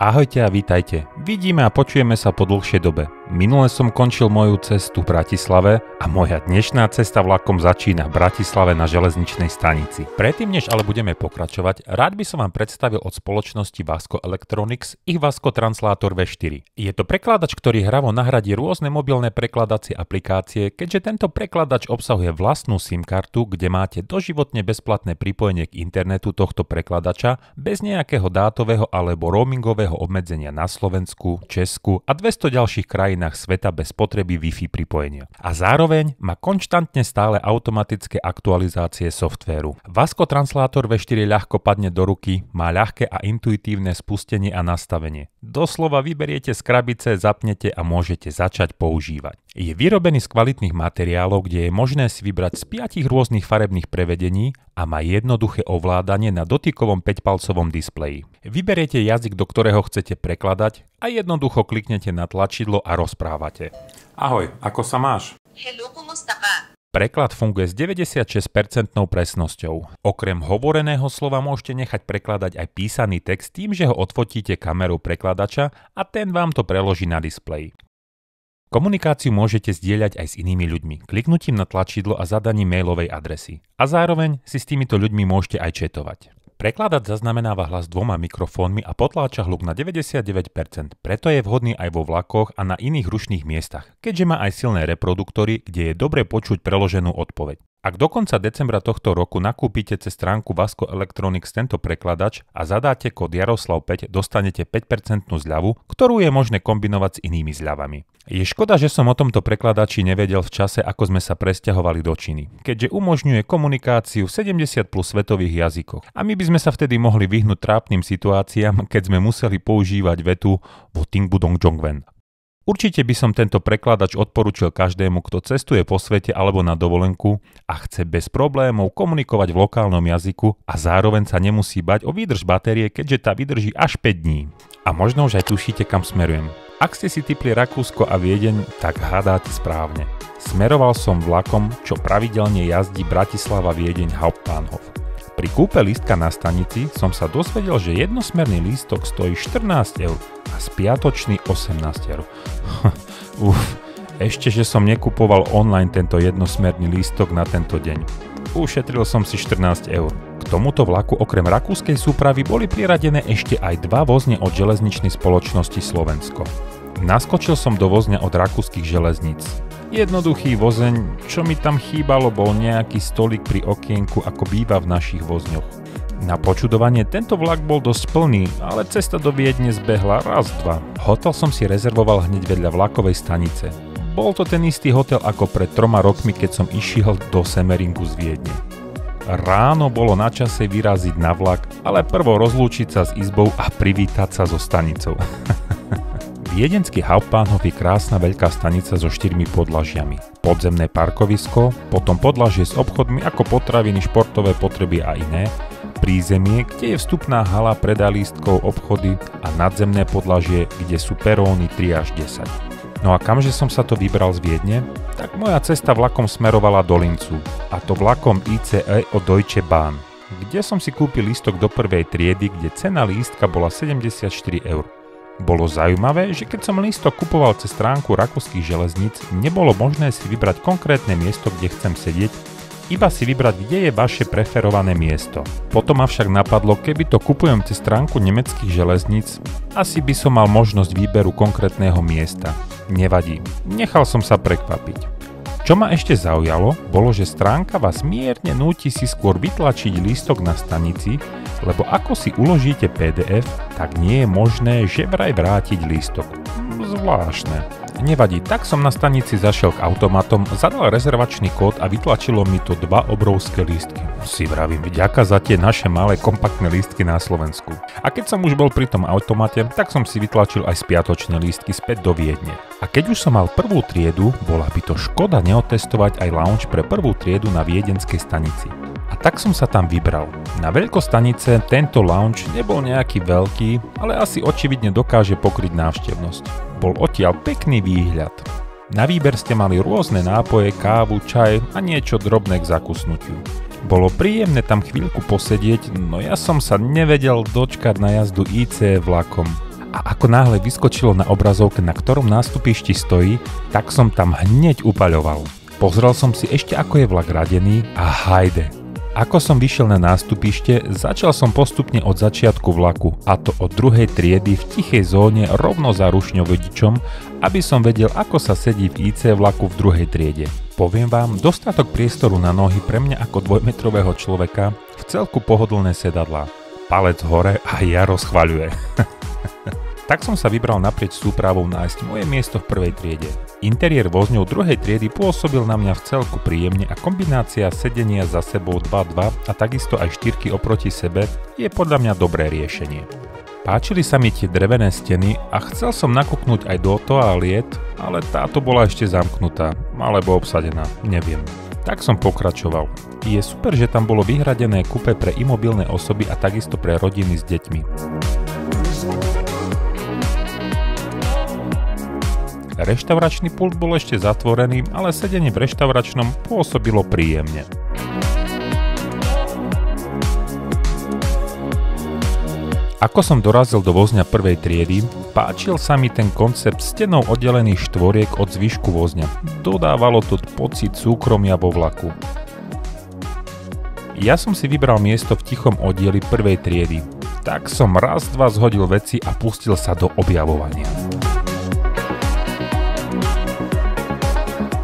Ahojte a vítajte. Vidíme a počujeme sa po dlhšej dobe. Minule som končil moju cestu v Bratislave a moja dnešná cesta vlakom začína v Bratislave na železničnej stanici. Predtým, než ale budeme pokračovať, rád by som vám predstavil od spoločnosti Vasco Electronics ich Vasco Translator V4. Je to prekladač, ktorý hravo nahradí rôzne mobilné prekladacie aplikácie, keďže tento prekladač obsahuje vlastnú SIM kartu, kde máte doživotne bezplatné pripojenie k internetu tohto prekladača bez nejakého dátového alebo roamingového obmedzenia na Slovensku, Česku a 200 ďalších krajinách sveta bez potreby Wi-Fi pripojenia. A zároveň má konštantne stále automatické aktualizácie softvéru. Vasco Translator V4 ľahko padne do ruky, má ľahké a intuitívne spustenie a nastavenie. Doslova vyberiete z krabice, zapnete a môžete začať používať. Je vyrobený z kvalitných materiálov, kde je možné si vybrať z 5 rôznych farebných prevedení a má jednoduché ovládanie na dotykovom 5-palcovom displeji. Vyberiete jazyk, do ktorého chcete prekladať a jednoducho kliknete na tlačidlo a rozprávate. Ahoj, ako sa máš? Hello, kumusta ka? Preklad funguje s 96% presnosťou. Okrem hovoreného slova môžete nechať prekladať aj písaný text tým, že ho odfotíte kamerou prekladača a ten vám to preloží na displeji. Komunikáciu môžete zdieľať aj s inými ľuďmi, kliknutím na tlačidlo a zadaním mailovej adresy. A zároveň si s týmito ľuďmi môžete aj chatovať. Prekladač zaznamenáva hlas 2 mikrofónmi a potláča hluk na 99%, preto je vhodný aj vo vlakoch a na iných rušných miestach, keďže má aj silné reproduktory, kde je dobre počuť preloženú odpoveď. Ak do konca decembra tohto roku nakúpite cez stránku Vasco Electronics tento prekladač a zadáte kód Jaroslav5, dostanete 5% zľavu, ktorú je možné kombinovať s inými zľavami. Je škoda, že som o tomto prekladači nevedel v čase, ako sme sa presťahovali do Číny, keďže umožňuje komunikáciu v 70 plus svetových jazykoch. A my by sme sa vtedy mohli vyhnúť trápnym situáciám, keď sme museli používať vetu Wo ting budong jongwen. Určite by som tento prekladač odporúčil každému, kto cestuje po svete alebo na dovolenku a chce bez problémov komunikovať v lokálnom jazyku a zároveň sa nemusí bať o výdrž batérie, keďže tá vydrží až 5 dní. A možno už aj tušíte, kam smerujem. Ak ste si tipli Rakúsko a Viedeň, tak hádáte správne. Smeroval som vlakom, čo pravidelne jazdí Bratislava-Viedeň Hauptbahnhof. Pri kúpe lístka na stanici som sa dozvedel, že jednosmerný lístok stojí 14 eur a spiatočný 18 eur. Ešte, že som nekupoval online tento jednosmerný lístok na tento deň. Ušetril som si 14 eur. K tomuto vlaku okrem rakúskej súpravy boli priradené ešte aj 2 vozne od železničnej spoločnosti Slovensko. Naskočil som do vozňa od rakúskych železníc. Jednoduchý vozeň, čo mi tam chýbalo, bol nejaký stolík pri okienku, ako býva v našich vozňoch. Na počudovanie tento vlak bol dosť plný, ale cesta do Viedne zbehla raz, 2. Hotel som si rezervoval hneď vedľa vlakovej stanice. Bol to ten istý hotel ako pred 3 rokmi, keď som išiel do Semeringu z Viedne. Ráno bolo na čase vyraziť na vlak, ale prvo rozlúčiť sa s izbou a privítať sa so stanicou. Viedenský Hauptbahnhof je krásna veľká stanica so 4 podlažiami. Podzemné parkovisko, potom podlažie s obchodmi ako potraviny, športové potreby a iné, prízemie, kde je vstupná hala predalístkov, obchody a nadzemné podlažie, kde sú peróny 3 až 10. No a kamže som sa to vybral z Viedne? Tak moja cesta vlakom smerovala do Lincu, a to vlakom ICE od Deutsche Bahn, kde som si kúpil lístok do prvej triedy, kde cena lístka bola 74 eur. Bolo zaujímavé, že keď som lístok kupoval cez stránku rakúskych železníc, nebolo možné si vybrať konkrétne miesto, kde chcem sedieť, iba si vybrať, kde je vaše preferované miesto. Potom ma však napadlo, keby to kupujem cez stránku nemeckých železníc, asi by som mal možnosť výberu konkrétneho miesta. Nevadí, nechal som sa prekvapiť. Čo ma ešte zaujalo, bolo, že stránka vás mierne núti si skôr vytlačiť lístok na stanici, lebo ako si uložíte PDF, tak nie je možné že vraj vrátiť lístok. Zvláštne. Nevadí, tak som na stanici zašiel k automatom, zadal rezervačný kód a vytlačilo mi to 2 obrovské lístky. Si vravím, vďaka za tie naše malé kompaktné lístky na Slovensku. A keď som už bol pri tom automate, tak som si vytlačil aj spiatočné lístky späť do Viedne. A keď už som mal prvú triedu, bola by to škoda neotestovať aj lounge pre prvú triedu na viedenskej stanici. A tak som sa tam vybral. Na veľkostanice tento lounge nebol nejaký veľký, ale asi očividne dokáže pokryť návštevnosť. Bol odtiaľ pekný výhľad. Na výber ste mali rôzne nápoje, kávu, čaj a niečo drobné k zakusnutiu. Bolo príjemné tam chvíľku posedieť, no ja som sa nevedel dočkať na jazdu IC vlakom. A ako náhle vyskočilo na obrazovke, na ktorom nástupišti stojí, tak som tam hneď upaľoval. Pozrel som si ešte, ako je vlak radený a hajde. Ako som vyšiel na nástupište, začal som postupne od začiatku vlaku, a to od druhej triedy v tichej zóne rovno za rušňovodičom, aby som vedel, ako sa sedí v IC vlaku v druhej triede. Poviem vám, dostatok priestoru na nohy pre mňa ako dvojmetrového človeka, v celku pohodlné sedadlá. Palec hore a Jaro schvaľuje. Tak som sa vybral naprieč súpravou nájsť moje miesto v prvej triede. Interiér vozňov druhej triedy pôsobil na mňa v celku príjemne a kombinácia sedenia za sebou 2-2 a takisto aj štyrky oproti sebe je podľa mňa dobré riešenie. Páčili sa mi tie drevené steny a chcel som nakúknúť aj do toaliet, ale táto bola ešte zamknutá, alebo obsadená, neviem. Tak som pokračoval. Je super, že tam bolo vyhradené kupe pre imobilné osoby a takisto pre rodiny s deťmi. Reštauračný pult bol ešte zatvorený, ale sedenie v reštauračnom pôsobilo príjemne. Ako som dorazil do vozňa prvej triedy, páčil sa mi ten koncept stenou oddelených štvoriek od zvyšku vozňa. Dodávalo to pocit súkromia vo vlaku. Ja som si vybral miesto v tichom oddieli prvej triedy. Tak som raz, dva zhodil veci a pustil sa do objavovania.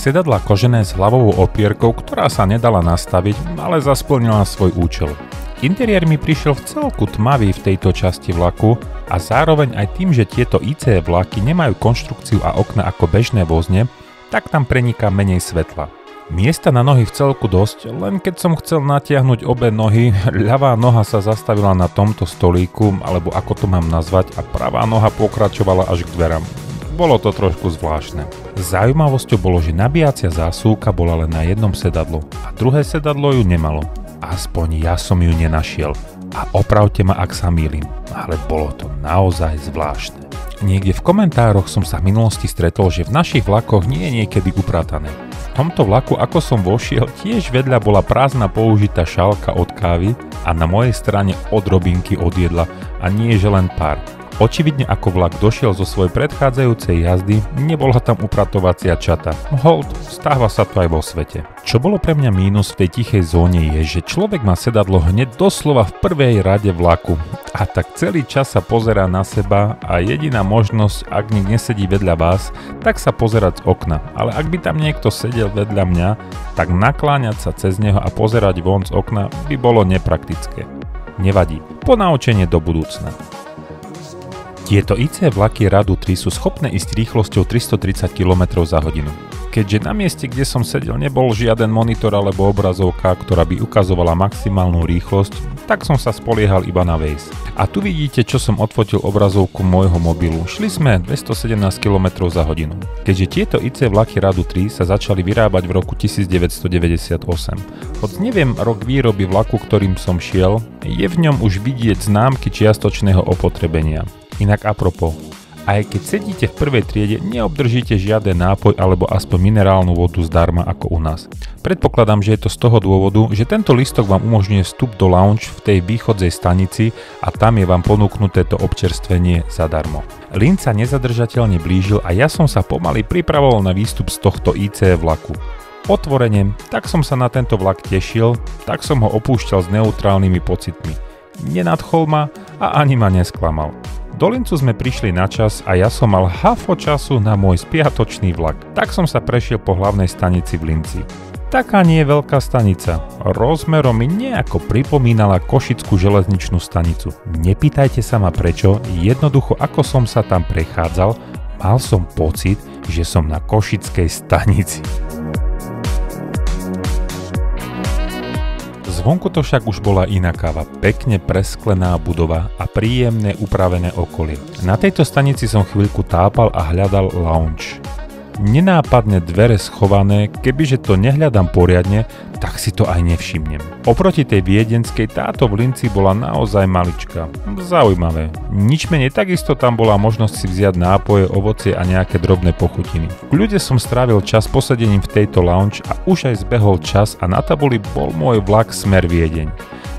Sedadlá kožené s hlavovou opierkou, ktorá sa nedala nastaviť, ale zasplnila svoj účel. Interiér mi prišiel v celku tmavý v tejto časti vlaku a zároveň aj tým, že tieto IC vlaky nemajú konštrukciu a okna ako bežné vozne, tak tam preniká menej svetla. Miesta na nohy v celku dosť, len keď som chcel natiahnuť obe nohy, ľavá noha sa zastavila na tomto stolíku, alebo ako to mám nazvať, a pravá noha pokračovala až k dverám. Bolo to trošku zvláštne. Zaujímavosťou bolo, že nabíjacia zásuvka bola len na jednom sedadlu a druhé sedadlo ju nemalo. Aspoň ja som ju nenašiel. A opravte ma, ak sa mýlim, ale bolo to naozaj zvláštne. Niekde v komentároch som sa v minulosti stretol, že v našich vlakoch nie je niekedy upratané. V tomto vlaku, ako som vošiel, tiež vedľa bola prázdna použitá šálka od kávy a na mojej strane odrobinky od jedla a nie že len pár. Očividne ako vlak došiel zo svojej predchádzajúcej jazdy, nebola tam upratovacia čata. Hold, stáva sa to aj vo svete. Čo bolo pre mňa mínus v tej tichej zóne je, že človek má sedadlo hneď doslova v prvej rade vlaku. A tak celý čas sa pozerá na seba a jediná možnosť, ak nik nesedí vedľa vás, tak sa pozerať z okna. Ale ak by tam niekto sedel vedľa mňa, tak nakláňať sa cez neho a pozerať von z okna by bolo nepraktické. Nevadí, ponaučenie do budúcna. Tieto IC vlaky radu 3 sú schopné ísť rýchlosťou 330 km za hodinu. Keďže na mieste, kde som sedel, nebol žiaden monitor alebo obrazovka, ktorá by ukazovala maximálnu rýchlosť, tak som sa spoliehal iba na Waze. A tu vidíte, čo som odfotil obrazovku môjho mobilu. Šli sme 217 km za hodinu. Keďže tieto IC vlaky radu 3 sa začali vyrábať v roku 1998. Hoď neviem rok výroby vlaku, ktorým som šiel, je v ňom už vidieť známky čiastočného opotrebenia. Inak apropo, aj keď sedíte v prvej triede, neobdržíte žiaden nápoj alebo aspoň minerálnu vodu zdarma ako u nás. Predpokladám, že je to z toho dôvodu, že tento lístok vám umožňuje vstup do lounge v tej východzej stanici a tam je vám ponúknuté to občerstvenie zadarmo. Lin sa nezadržateľne blížil a ja som sa pomaly pripravoval na výstup z tohto IC vlaku. Otvorene, tak som sa na tento vlak tešil, tak som ho opúšťal s neutrálnymi pocitmi. Nenadchol ma a ani ma nesklamal. Do Lincu sme prišli na čas a ja som mal hafo času na môj spiatočný vlak. Tak som sa prešiel po hlavnej stanici v Linci. Taká nie je veľká stanica. Rozmerom mi nejako pripomínala Košickú železničnú stanicu. Nepýtajte sa ma prečo, jednoducho ako som sa tam prechádzal, mal som pocit, že som na Košickej stanici. Zvonku to však už bola iná káva, pekne presklená budova a príjemne upravené okolie. Na tejto stanici som chvíľku tápal a hľadal lounge. Nenápadne dvere schované, kebyže to nehľadám poriadne, tak si to aj nevšimnem. Oproti tej viedenskej táto v Linci bola naozaj maličká. Zaujímavé. Nič menej, takisto tam bola možnosť si vziať nápoje, ovocie a nejaké drobné pochutiny. V kľude som strávil čas posedením v tejto lounge a už aj zbehol čas a na tabuli bol môj vlak smer Viedeň.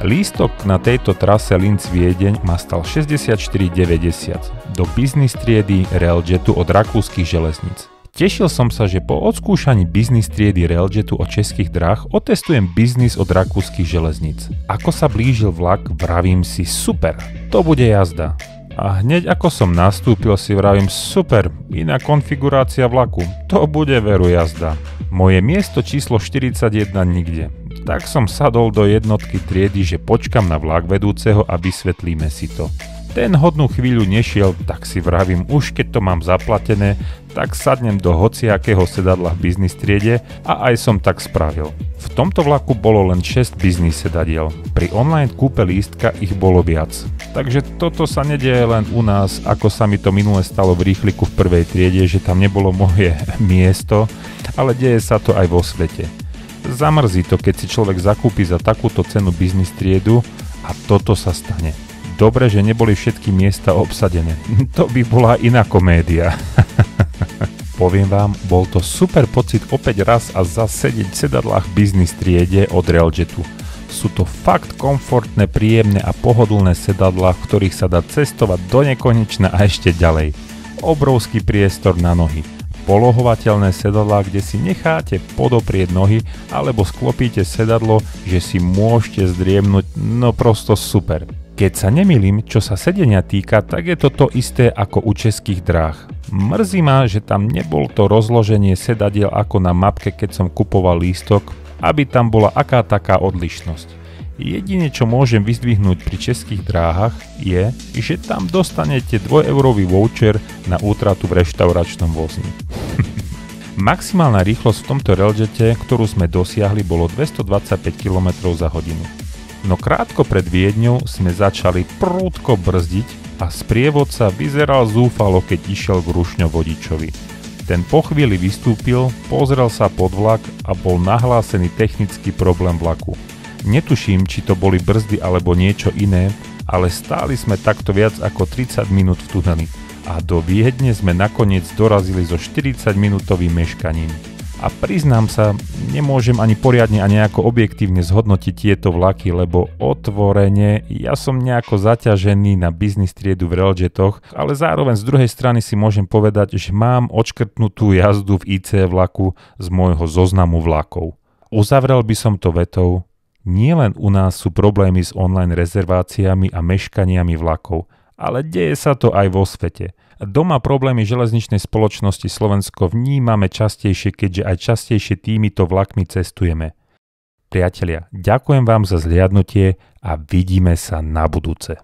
Lístok na tejto trase Linz-Viedeň ma stal 64,90 do biznis triedy Railjetu od rakúskych železníc. Tešil som sa, že po odskúšaní biznis triedy Railjetu od českých dráh otestujem biznis od rakúskych železníc. Ako sa blížil vlak, vravím si super, to bude jazda. A hneď ako som nastúpil, si vravím super, iná konfigurácia vlaku, to bude veru jazda. Moje miesto číslo 41 nikde. Tak som sadol do jednotky triedy, že počkam na vlak vedúceho a vysvetlíme si to. Ten hodnú chvíľu nešiel, tak si vravím, už keď to mám zaplatené, tak sadnem do hociakého sedadla v biznis triede a aj som tak spravil. V tomto vlaku bolo len 6 biznis sedadiel, pri online kúpe lístka ich bolo viac. Takže toto sa nedieje len u nás, ako sa mi to minule stalo v rýchliku v prvej triede, že tam nebolo moje miesto, ale deje sa to aj vo svete. Zamrzí to, keď si človek zakúpi za takúto cenu biznis triedu a toto sa stane. Dobre, že neboli všetky miesta obsadené. To by bola iná komédia. Poviem vám, bol to super pocit opäť raz a zas sedieť v sedadlách biznis triede od Railjetu. Sú to fakt komfortné, príjemné a pohodlné sedadlá, v ktorých sa dá cestovať do nekonečna a ešte ďalej. Obrovský priestor na nohy. Polohovateľné sedadlá, kde si necháte podoprieť nohy alebo sklopíte sedadlo, že si môžete zdriemnúť, no prosto super. Keď sa nemýlim, čo sa sedenia týka, tak je to to isté ako u českých dráh. Mrzí ma, že tam nebol to rozloženie sedadiel ako na mapke, keď som kupoval lístok, aby tam bola aká taká odlišnosť. Jedine, čo môžem vyzdvihnúť pri českých dráhach, je, že tam dostanete 2-eurový voucher na útratu v reštauračnom vozni. Maximálna rýchlosť v tomto Railjete, ktorú sme dosiahli, bolo 225 km za hodinu. No krátko pred Viedňou sme začali prúdko brzdiť a sprievodca vyzeral zúfalo, keď išiel k rušňovodičovi. Ten po chvíli vystúpil, pozrel sa pod vlak a bol nahlásený technický problém vlaku. Netuším, či to boli brzdy alebo niečo iné, ale stáli sme takto viac ako 30 minút v tuneli a do Viedne sme nakoniec dorazili so 40-minútovým meškaním. A priznám sa, nemôžem ani poriadne a nejako objektívne zhodnotiť tieto vlaky, lebo otvorene ja som nejako zaťažený na biznis triedu v Railjetoch, ale zároveň z druhej strany si môžem povedať, že mám odškrtnutú jazdu v IC vlaku z môjho zoznamu vlakov. Uzavrel by som to vetou, nielen u nás sú problémy s online rezerváciami a meškaniami vlakov, ale deje sa to aj vo svete. Doma problémy železničnej spoločnosti Slovensko vnímame častejšie, keďže aj častejšie týmito vlakmi cestujeme. Priatelia, ďakujem vám za zhliadnutie a vidíme sa na budúce.